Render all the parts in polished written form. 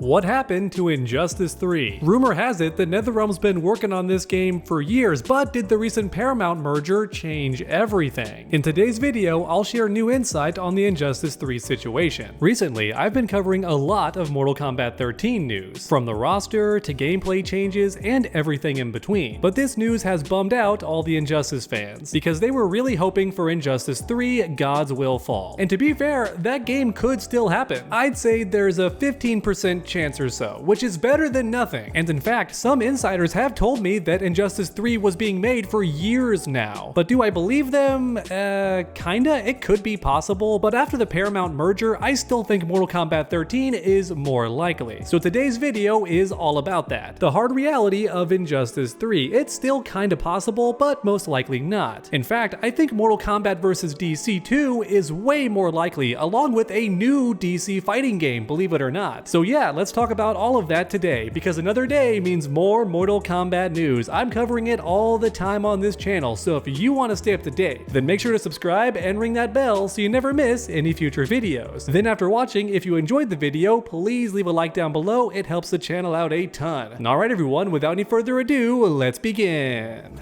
What happened to Injustice 3? Rumor has it that NetherRealm's been working on this game for years, but did the recent Paramount merger change everything? In today's video, I'll share new insight on the Injustice 3 situation. Recently, I've been covering a lot of Mortal Kombat 13 news, from the roster to gameplay changes and everything in between. But this news has bummed out all the Injustice fans, because they were really hoping for Injustice 3 God's Will Fall. And to be fair, that game could still happen. I'd say there's a 15% chance or so, which is better than nothing. And in fact, some insiders have told me that Injustice 3 was being made for years now. But do I believe them? Kinda. It could be possible, but after the Paramount merger, I still think Mortal Kombat 13 is more likely. So today's video is all about that. The hard reality of Injustice 3. It's still kinda possible, but most likely not. In fact, I think Mortal Kombat vs. DC 2 is way more likely, along with a new DC fighting game, believe it or not. So yeah, let's talk about all of that today, because another day means more Mortal Kombat news. I'm covering it all the time on this channel, so if you want to stay up to date, then make sure to subscribe and ring that bell so you never miss any future videos. Then after watching, if you enjoyed the video, please leave a like down below. It helps the channel out a ton. Alright everyone, without any further ado, let's begin.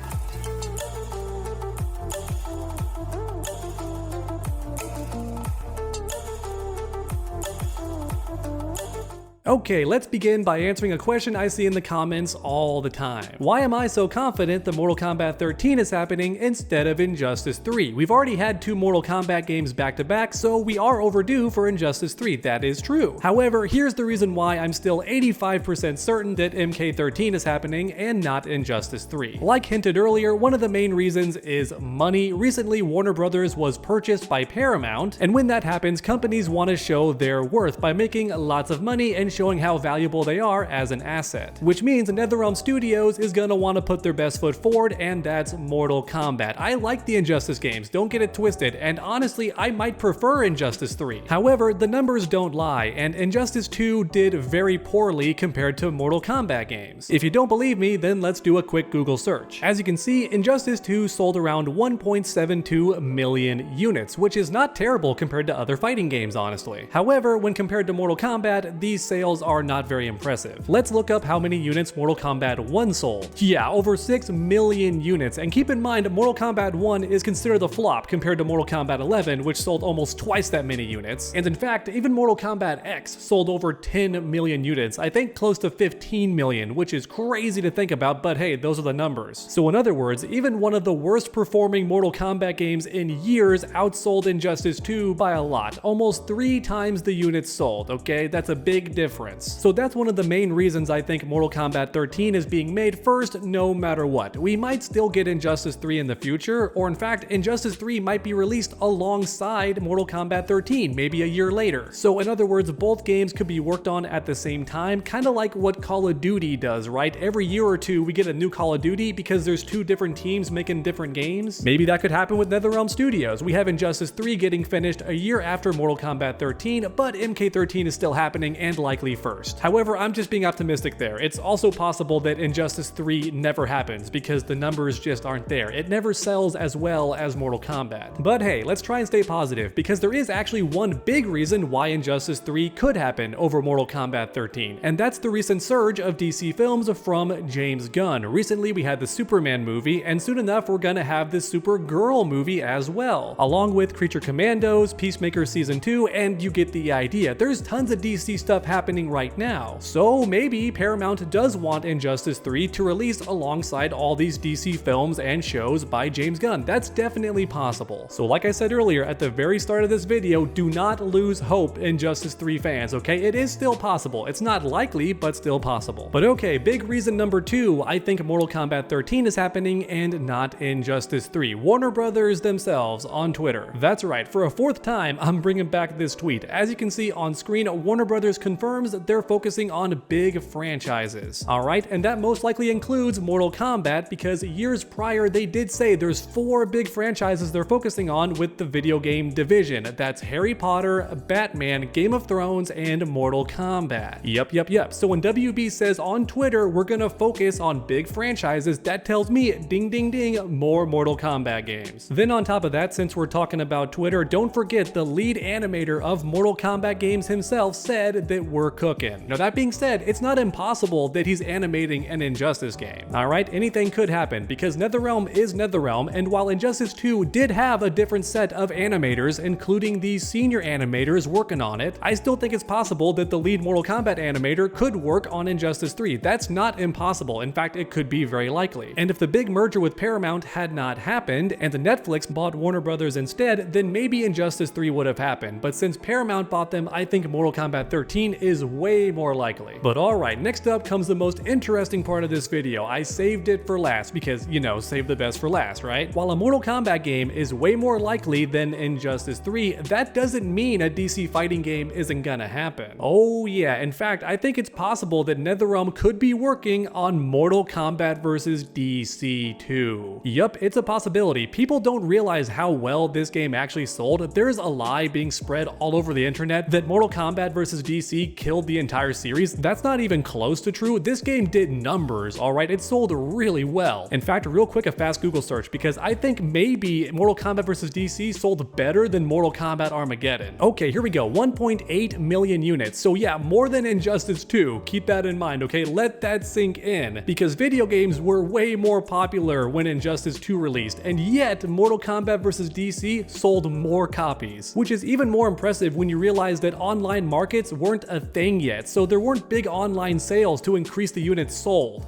Okay, let's begin by answering a question I see in the comments all the time. Why am I so confident that Mortal Kombat 13 is happening instead of Injustice 3? We've already had two Mortal Kombat games back to back, so we are overdue for Injustice 3. That is true. However, here's the reason why I'm still 85% certain that MK13 is happening and not Injustice 3. Like hinted earlier, one of the main reasons is money. Recently, Warner Brothers was purchased by Paramount, and when that happens, companies want to show their worth by making lots of money and showing how valuable they are as an asset. Which means NetherRealm Studios is gonna want to put their best foot forward, and that's Mortal Kombat. I like the Injustice games, don't get it twisted, and honestly, I might prefer Injustice 3. However, the numbers don't lie, and Injustice 2 did very poorly compared to Mortal Kombat games. If you don't believe me, then let's do a quick Google search. As you can see, Injustice 2 sold around 1.72 million units, which is not terrible compared to other fighting games, honestly. However, when compared to Mortal Kombat, these sales are not very impressive. Let's look up how many units Mortal Kombat 1 sold. Yeah, over 6 million units, and keep in mind Mortal Kombat 1 is considered a flop compared to Mortal Kombat 11, which sold almost twice that many units. And in fact, even Mortal Kombat X sold over 10 million units, I think close to 15 million, which is crazy to think about, but hey, those are the numbers. So in other words, even one of the worst performing Mortal Kombat games in years outsold Injustice 2 by a lot, almost 3 times the units sold, okay? That's a big difference. So that's one of the main reasons I think Mortal Kombat 13 is being made first no matter what. We might still get Injustice 3 in the future, or in fact, Injustice 3 might be released alongside Mortal Kombat 13, maybe a year later. So in other words, both games could be worked on at the same time, kind of like what Call of Duty does, right? Every year or two we get a new Call of Duty because there's two different teams making different games. Maybe that could happen with NetherRealm Studios. We have Injustice 3 getting finished a year after Mortal Kombat 13, but MK13 is still happening and likely first. However, I'm just being optimistic there. It's also possible that Injustice 3 never happens because the numbers just aren't there. It never sells as well as Mortal Kombat. But hey, let's try and stay positive, because there is actually one big reason why Injustice 3 could happen over Mortal Kombat 13, and that's the recent surge of DC films from James Gunn. Recently we had the Superman movie, and soon enough we're gonna have the Supergirl movie as well, along with Creature Commandos, Peacemaker Season 2, and you get the idea. There's tons of DC stuff happening right now. So maybe Paramount does want Injustice 3 to release alongside all these DC films and shows by James Gunn. That's definitely possible. So like I said earlier at the very start of this video, do not lose hope, Injustice 3 fans, okay? It is still possible. It's not likely, but still possible. But okay, big reason number 2, I think Mortal Kombat 13 is happening and not Injustice 3. Warner Brothers themselves on Twitter. That's right, for a 4th time, I'm bringing back this tweet. As you can see on screen, Warner Brothers confirms that they're focusing on big franchises. Alright, and that most likely includes Mortal Kombat, because years prior they did say there's 4 big franchises they're focusing on with the video game division. That's Harry Potter, Batman, Game of Thrones, and Mortal Kombat. Yep. So when WB says on Twitter we're gonna focus on big franchises, that tells me ding ding ding, more Mortal Kombat games. Then on top of that, since we're talking about Twitter, don't forget the lead animator of Mortal Kombat games himself said that we're we're cooking. Now that being said, it's not impossible that he's animating an Injustice game. Alright, anything could happen because NetherRealm is NetherRealm, and while Injustice 2 did have a different set of animators, including the senior animators working on it, I still think it's possible that the lead Mortal Kombat animator could work on Injustice 3. That's not impossible. In fact, it could be very likely. And if the big merger with Paramount had not happened and the Netflix bought Warner Brothers instead, then maybe Injustice 3 would have happened. But since Paramount bought them, I think Mortal Kombat 13 is way more likely. But alright, next up comes the most interesting part of this video. I saved it for last because, you know, save the best for last, right? While a Mortal Kombat game is way more likely than Injustice 3, that doesn't mean a DC fighting game isn't gonna happen. Oh yeah, in fact, I think it's possible that NetherRealm could be working on Mortal Kombat vs. DC 2. Yup, it's a possibility. People don't realize how well this game actually sold. There's a lie being spread all over the internet that Mortal Kombat vs. DC killed the entire series. That's not even close to true. This game did numbers, alright? It sold really well. In fact, real quick, a fast Google search, because I think maybe Mortal Kombat vs. DC sold better than Mortal Kombat Armageddon. Okay, here we go. 1.8 million units. So yeah, more than Injustice 2. Keep that in mind, okay? Let that sink in. Because video games were way more popular when Injustice 2 released, and yet Mortal Kombat vs. DC sold more copies. Which is even more impressive when you realize that online markets weren't a thing yet, so there weren't big online sales to increase the units sold.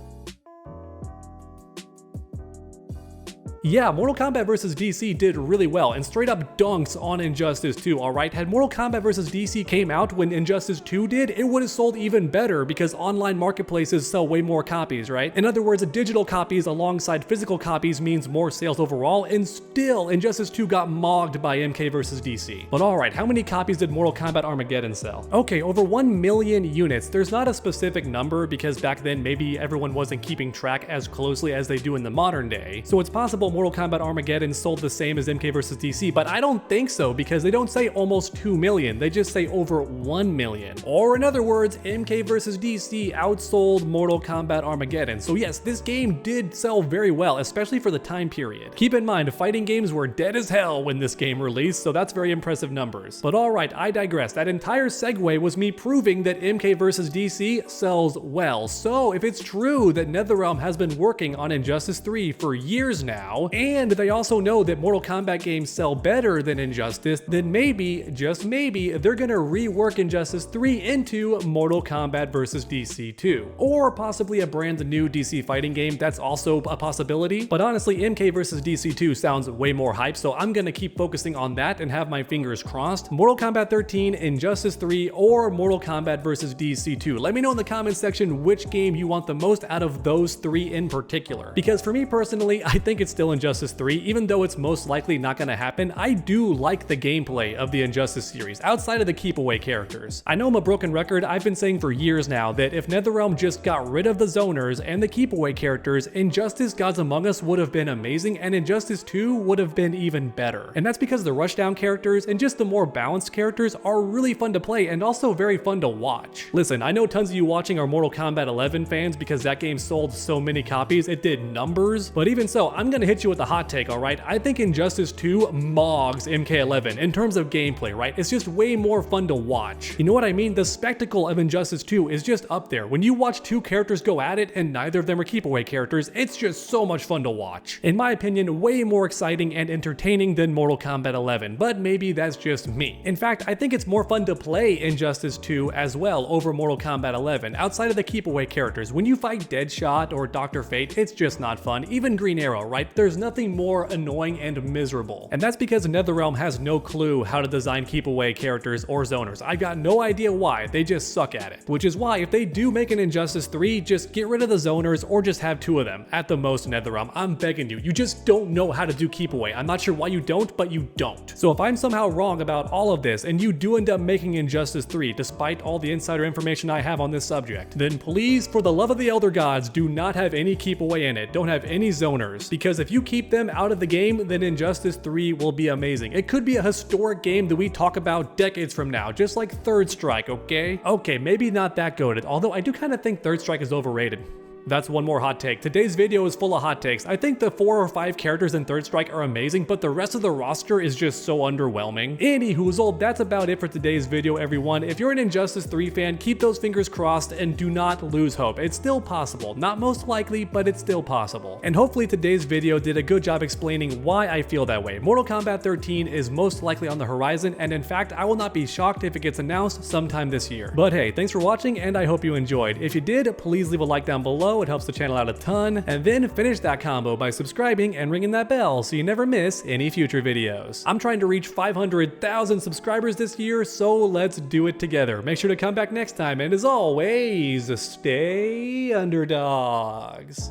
Yeah, Mortal Kombat vs. DC did really well and straight up dunks on Injustice 2, alright? Had Mortal Kombat vs. DC came out when Injustice 2 did, it would have sold even better because online marketplaces sell way more copies, right? In other words, digital copies alongside physical copies means more sales overall, and still Injustice 2 got mogged by MK vs. DC. But alright, how many copies did Mortal Kombat Armageddon sell? Okay, over 1 million units. There's not a specific number because back then maybe everyone wasn't keeping track as closely as they do in the modern day, so it's possible Mortal Kombat Armageddon sold the same as MK vs. DC, but I don't think so because they don't say almost 2 million, they just say over 1 million. Or in other words, MK vs. DC outsold Mortal Kombat Armageddon. So yes, this game did sell very well, especially for the time period. Keep in mind, fighting games were dead as hell when this game released, so that's very impressive numbers. But alright, I digress. That entire segue was me proving that MK vs. DC sells well. So if it's true that NetherRealm has been working on Injustice 3 for years now, and they also know that Mortal Kombat games sell better than Injustice, then maybe, just maybe, they're gonna rework Injustice 3 into Mortal Kombat vs. DC 2. Or possibly a brand new DC fighting game, that's also a possibility. But honestly, MK vs. DC 2 sounds way more hype, so I'm gonna keep focusing on that and have my fingers crossed. Mortal Kombat 13, Injustice 3, or Mortal Kombat vs. DC 2. Let me know in the comments section which game you want the most out of those three in particular. Because for me personally, I think it's still Injustice 3, even though it's most likely not gonna happen. I do like the gameplay of the Injustice series, outside of the keep away characters. I know I'm a broken record, I've been saying for years now that if NetherRealm just got rid of the zoners and the keep away characters, Injustice Gods Among Us would have been amazing, and Injustice 2 would have been even better. And that's because the rushdown characters and just the more balanced characters are really fun to play and also very fun to watch. Listen, I know tons of you watching are Mortal Kombat 11 fans because that game sold so many copies, it did numbers, but even so, I'm gonna hit you with a hot take, alright? I think Injustice 2 mogs MK11 in terms of gameplay, right? It's just way more fun to watch. You know what I mean? The spectacle of Injustice 2 is just up there. When you watch two characters go at it and neither of them are keep away characters, it's just so much fun to watch. In my opinion, way more exciting and entertaining than Mortal Kombat 11, but maybe that's just me. In fact, I think it's more fun to play Injustice 2 as well over Mortal Kombat 11, outside of the keep away characters. When you fight Deadshot or Dr. Fate, it's just not fun. Even Green Arrow, right? There's nothing more annoying and miserable. And that's because NetherRealm has no clue how to design keep away characters or zoners. I got no idea why, they just suck at it. Which is why if they do make an Injustice 3, just get rid of the zoners or just have two of them. At the most, NetherRealm, I'm begging you. You just don't know how to do keep away. I'm not sure why you don't, but you don't. So if I'm somehow wrong about all of this and you do end up making Injustice 3, despite all the insider information I have on this subject, then please, for the love of the Elder Gods, do not have any keep away in it. Don't have any zoners. Because if you keep them out of the game, then Injustice 3 will be amazing. It could be a historic game that we talk about decades from now, just like Third Strike, okay? Okay, maybe not that goated, although I do kind of think Third Strike is overrated. That's one more hot take. Today's video is full of hot takes. I think the 4 or 5 characters in Third Strike are amazing, but the rest of the roster is just so underwhelming. Anywhoozle, that's about it for today's video, everyone. If you're an Injustice 3 fan, keep those fingers crossed and do not lose hope. It's still possible. Not most likely, but it's still possible. And hopefully today's video did a good job explaining why I feel that way. Mortal Kombat 13 is most likely on the horizon, and in fact, I will not be shocked if it gets announced sometime this year. But hey, thanks for watching, and I hope you enjoyed. If you did, please leave a like down below. It helps the channel out a ton. And then finish that combo by subscribing and ringing that bell so you never miss any future videos. I'm trying to reach 500,000 subscribers this year, so let's do it together. Make sure to come back next time, and as always, stay underdogs.